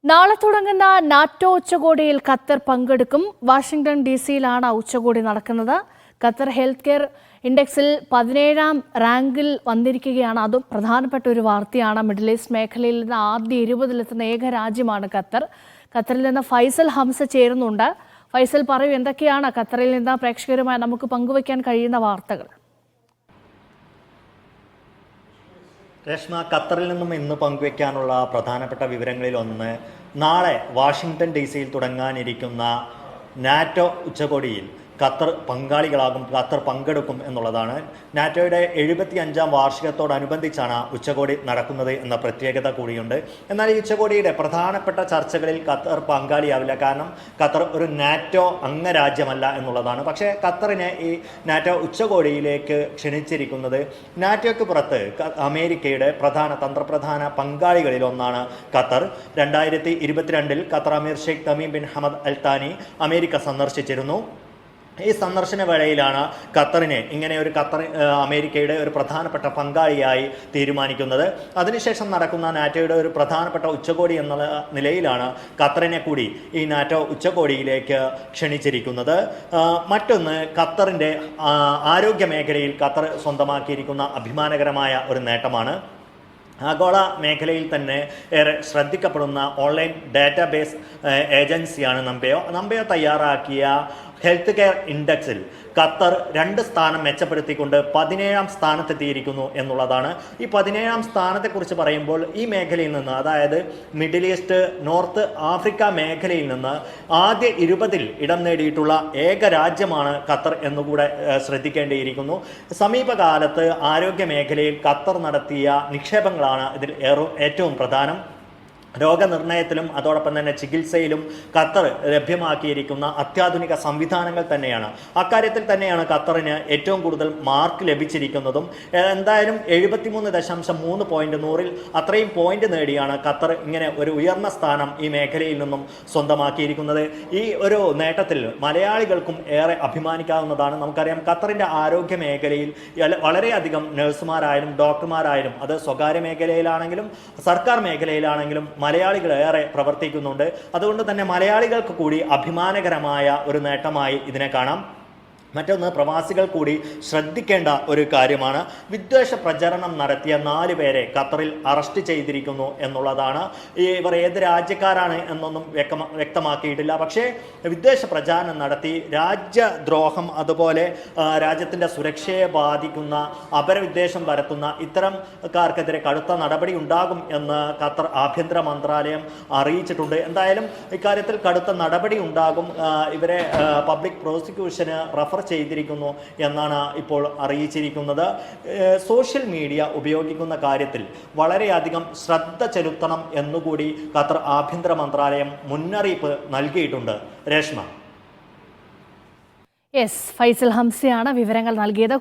നാളെ തുടങ്ങുന്ന നാറ്റോ ഉച്ചകോടിയിൽ ഖത്തർ പങ്കെടുക്കും. വാഷിംഗ്ടൺ DC-യിലാണ് ഉച്ചകോടി നടക്കുന്നത്. ഖത്തർ ഹെൽത്ത് കെയർ ഇൻഡെക്സിൽ 17ാം റാങ്കിൽ വന്നിരിക്കുകയാണ്. അതും പ്രധാനപ്പെട്ട ഒരു വാർത്തയാണ്. മിഡിൽ ഈസ്റ്റ് മേഖലയിൽ നിന്ന് ആദ്യ 20-ലെത്തുന്ന ഏക രാജ്യമാണ് ഖത്തർ. ഖത്തറിൽ നിന്ന് ഫൈസൽ ഹംസ ചേരുന്നുണ്ട്. ഫൈസൽ, പറയൂ, എന്തൊക്കെയാണ് ഖത്തറിൽ നിന്ന് പ്രേക്ഷകരുമായി നമുക്ക് പങ്കുവയ്ക്കാൻ കഴിയുന്ന വാർത്തകൾ? രേഷ്മ, ഖത്തറിൽ നിന്നും ഇന്ന് പങ്കുവയ്ക്കാനുള്ള പ്രധാനപ്പെട്ട വിവരങ്ങളിൽ ഒന്ന്, നാളെ വാഷിംഗ്ടൺ DC-യിൽ തുടങ്ങാനിരിക്കുന്ന നാറ്റോ ഉച്ചകോടിയിൽ ഖത്തർ പങ്കാളികളാകും, ഖത്തർ പങ്കെടുക്കും എന്നുള്ളതാണ്. നാറ്റോയുടെ 75ാം വാർഷികത്തോടനുബന്ധിച്ചാണ് ഉച്ചകോടി നടക്കുന്നത് എന്ന പ്രത്യേകത കൂടിയുണ്ട്. എന്നാൽ ഈ ഉച്ചകോടിയുടെ പ്രധാനപ്പെട്ട ചർച്ചകളിൽ ഖത്തർ പങ്കാളിയാവില്ല. കാരണം ഖത്തർ ഒരു നാറ്റോ അംഗരാജ്യമല്ല എന്നുള്ളതാണ്. പക്ഷേ ഖത്തറിനെ ഈ നാറ്റോ ഉച്ചകോടിയിലേക്ക് ക്ഷണിച്ചിരിക്കുന്നത് നാറ്റോയ്ക്ക് പുറത്ത് അമേരിക്കയുടെ തന്ത്രപ്രധാന പങ്കാളികളിൽ ഒന്നാണ് ഖത്തർ. 2022-ൽ ഖത്തർ അമീർ Sheikh Tamim bin Hamad Al താനി അമേരിക്ക സന്ദർശിച്ചിരുന്നു. ഈ സന്ദർശന വേളയിലാണ് ഖത്തറിനെ അമേരിക്കയുടെ ഒരു പ്രധാനപ്പെട്ട പങ്കാളിയായി തീരുമാനിക്കുന്നത്. അതിനുശേഷം നടക്കുന്ന നാറ്റോയുടെ ഒരു പ്രധാനപ്പെട്ട ഉച്ചകോടി എന്ന നിലയിലാണ് ഖത്തറിനെ കൂടി ഈ നാറ്റോ ഉച്ചകോടിയിലേക്ക് ക്ഷണിച്ചിരിക്കുന്നത്. മറ്റൊന്ന്, ഖത്തറിൻ്റെ ആരോഗ്യ മേഖലയിൽ ഖത്തർ സ്വന്തമാക്കിയിരിക്കുന്ന അഭിമാനകരമായ ഒരു നേട്ടമാണ്. ആഗോള മേഖലയിൽ തന്നെ ഏറെ ശ്രദ്ധിക്കപ്പെടുന്ന ഓൺലൈൻ ഡാറ്റാബേസ് ഏജൻസിയാണ് നമ്പയോ തയ്യാറാക്കിയ ഹെൽത്ത് കെയർ ഇൻഡെക്സിൽ ഖത്തർ 2 സ്ഥാനം മെച്ചപ്പെടുത്തിക്കൊണ്ട് 17ാം സ്ഥാനത്തെത്തിയിരിക്കുന്നു എന്നുള്ളതാണ്. ഈ 17ാം സ്ഥാനത്തെക്കുറിച്ച് പറയുമ്പോൾ ഈ മേഖലയിൽ നിന്ന്, അതായത് മിഡിൽ ഈസ്റ്റ്, നോർത്ത് ആഫ്രിക്ക മേഖലയിൽ നിന്ന് ആദ്യ 20-ൽ ഇടം നേടിയിട്ടുള്ള ഏക രാജ്യമാണ് ഖത്തർ എന്നുകൂടെ ശ്രദ്ധിക്കേണ്ടിയിരിക്കുന്നു. സമീപകാലത്ത് ആരോഗ്യ മേഖലയിൽ ഖത്തർ നടത്തിയ നിക്ഷേപങ്ങളാണ് ഇതിൽ ഏറ്റവും പ്രധാനം. രോഗനിർണയത്തിലും അതോടൊപ്പം തന്നെ ചികിത്സയിലും ഖത്തർ ലഭ്യമാക്കിയിരിക്കുന്ന അത്യാധുനിക സംവിധാനങ്ങൾ തന്നെയാണ്. അക്കാര്യത്തിൽ തന്നെയാണ് ഖത്തറിന് ഏറ്റവും കൂടുതൽ മാർക്ക് ലഭിച്ചിരിക്കുന്നതും. എന്തായാലും 73.3 പോയിന്റ്, 100-ൽ അത്രയും പോയിന്റ് നേടിയാണ് ഖത്തർ ഇങ്ങനെ ഒരു ഉയർന്ന സ്ഥാനം ഈ മേഖലയിൽ നിന്നും സ്വന്തമാക്കിയിരിക്കുന്നത്. ഈ ഒരു നേട്ടത്തിൽ മലയാളികൾക്കും ഏറെ അഭിമാനിക്കാവുന്നതാണ്. നമുക്കറിയാം, ഖത്തറിൻ്റെ ആരോഗ്യ മേഖലയിൽ വളരെയധികം നഴ്സുമാരായാലും ഡോക്ടർമാരായാലും, അത് സ്വകാര്യ മേഖലയിലാണെങ്കിലും സർക്കാർ മേഖലയിലാണെങ്കിലും മലയാളികൾ ഏറെ പ്രവർത്തിക്കുന്നുണ്ട്. അതുകൊണ്ട് തന്നെ മലയാളികൾക്ക് കൂടി അഭിമാനകരമായ ഒരു നേട്ടമായി ഇതിനെ കാണാം. മറ്റൊന്ന്, പ്രവാസികൾ കൂടി ശ്രദ്ധിക്കേണ്ട ഒരു കാര്യമാണ്. വിദ്വേഷ പ്രചരണം നടത്തിയ 4 പേരെ ഖത്തറിൽ അറസ്റ്റ് ചെയ്തിരിക്കുന്നു എന്നുള്ളതാണ്. ഇവർ ഏത് രാജ്യക്കാരാണ് എന്നൊന്നും വ്യക്തമാക്കിയിട്ടില്ല. പക്ഷേ വിദ്വേഷ പ്രചാരണം നടത്തി രാജ്യദ്രോഹം, അതുപോലെ രാജ്യത്തിൻ്റെ സുരക്ഷയെ ബാധിക്കുന്ന അപരവിദ്വേഷം പരത്തുന്ന ഇത്തരംകാർക്കെതിരെ കടുത്ത നടപടി ഉണ്ടാകും എന്ന് ഖത്തർ ആഭ്യന്തര മന്ത്രാലയം അറിയിച്ചിട്ടുണ്ട്. എന്തായാലും ഇക്കാര്യത്തിൽ കടുത്ത നടപടി ഉണ്ടാകും. ഇവരെ പബ്ലിക് പ്രോസിക്യൂഷന് റഫർ ചെയ്തിരിക്കുന്നു എന്നാണ് ഇപ്പോൾ അറിയിച്ചിരിക്കുന്നത്. സോഷ്യൽ മീഡിയ ഉപയോഗിക്കുന്ന കാര്യത്തിൽ വളരെയധികം ശ്രദ്ധ ചെലുത്തണം എന്നുകൂടി ഖത്തർ ആഭ്യന്തര മന്ത്രാലയം മുന്നറിയിപ്പ് നൽകിയിട്ടുണ്ട്. രേഷ്മ. ഫൈസൽ ഹംസയാണ് വിവരങ്ങൾ നൽകിയത്.